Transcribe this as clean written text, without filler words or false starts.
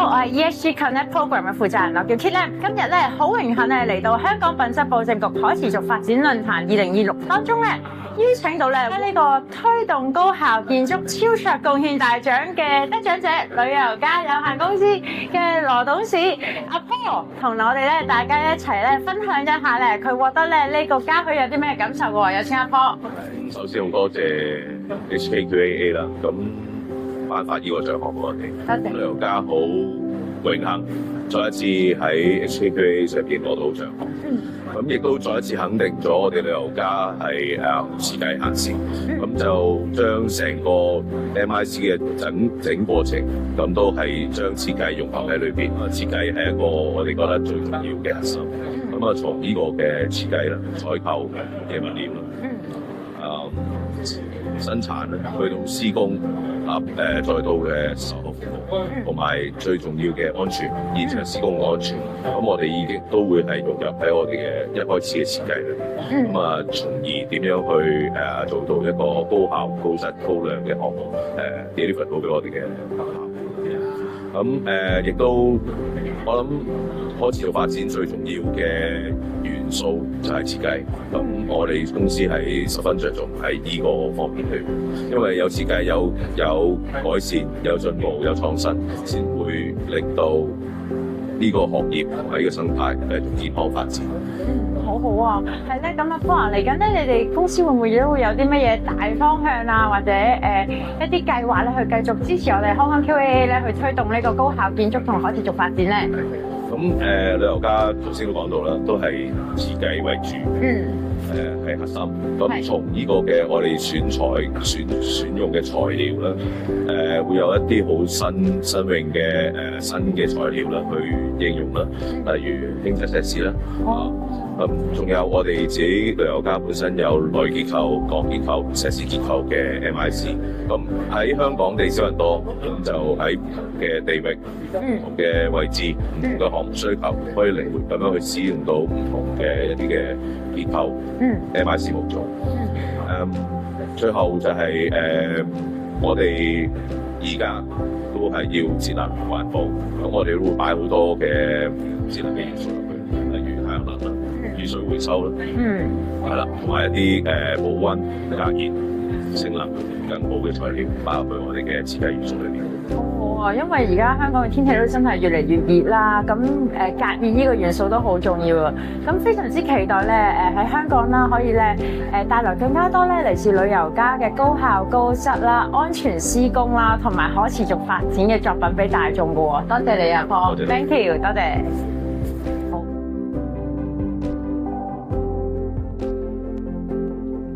好，我係 ESG Connect Program 嘅負責人，我叫 Kit Lam。今日咧好榮幸咧嚟到香港品質保證局可持續發展論壇2026當中咧，邀請到咧呢個推動高效建築超卓貢獻大獎嘅得獎者旅遊家有限公司嘅羅董事阿 Paul， 同我哋咧大家一齊咧分享一下咧佢獲得咧呢個嘉許有啲咩感受喎？有請阿 Paul。首先好多謝 HKQAA 啦，咁頒發呢個獎項俾我哋，旅遊家好榮幸再一次喺 HKQAA 上邊攞到獎項。咁亦都再一次肯定咗我哋旅遊家係設計行先，咁就將成個 MIC 嘅整過程，咁都係將設計融合喺裏邊。設計係一個我哋覺得最重要嘅核心。咁啊，從呢個嘅設計啦、採購嘅物料啦、生產啦，去到施工再到嘅售後服務，同埋最重要嘅安全，現場施工嘅安全。咁我哋已經都會係融入喺我哋嘅一開始嘅設計裏邊。咁啊，從而點樣去做到一個高效、高質、高量嘅項目deliver 到俾我哋嘅客戶。咁亦都我諗可持續發展最重要嘅元素就係設計。咁我哋公司係十分着重喺呢個方面去，因為有設計、有改善、有進步、有創新，先會令到呢個行業同埋呢個生態繼續健康發展。好好啊，係咧，咁阿 Paul 嚟緊咧，你哋公司會唔會都會有啲乜嘢大方向啊，或者一啲計劃咧，去繼續支持我哋香港 QAA 咧，去推動呢個高效建築同可持續發展咧？咁旅遊家頭先都講到啦，都係設計為主，係核心。咁從呢個嘅我哋選用嘅材料啦，會有一啲好新穎嘅新嘅材料啦，去應用啦，例如輕質石屎啦，仲有我哋自己旅遊家本身有鋁結構、鋼結構、石屎結構嘅 MIC。咁喺香港地少人多，咁就喺唔同嘅地域、唔同嘅位置、唔同嘅項目需求，可以靈活咁樣去使用到唔同嘅一啲嘅結構，MIC 模組。最後就係我哋依家都係要節能環保，咁我哋都會擺好多嘅節能嘅元素入去，例如太陽能啦、雨水回收啦，係啦，同埋一啲保溫、隔熱、性能更好嘅材料擺入去我哋嘅設計元素裏邊。好啊，因為而家香港嘅天氣都真係越嚟越熱啦，咁隔熱呢個元素都好重要啊。咁非常之期待咧，喺香港啦，可以咧帶來更加多咧嚟自旅遊家嘅高效高質啦、安全施工啦，同埋可持續發展嘅作品俾大眾噶喎。多謝你啊，Paul，Thank you，多謝。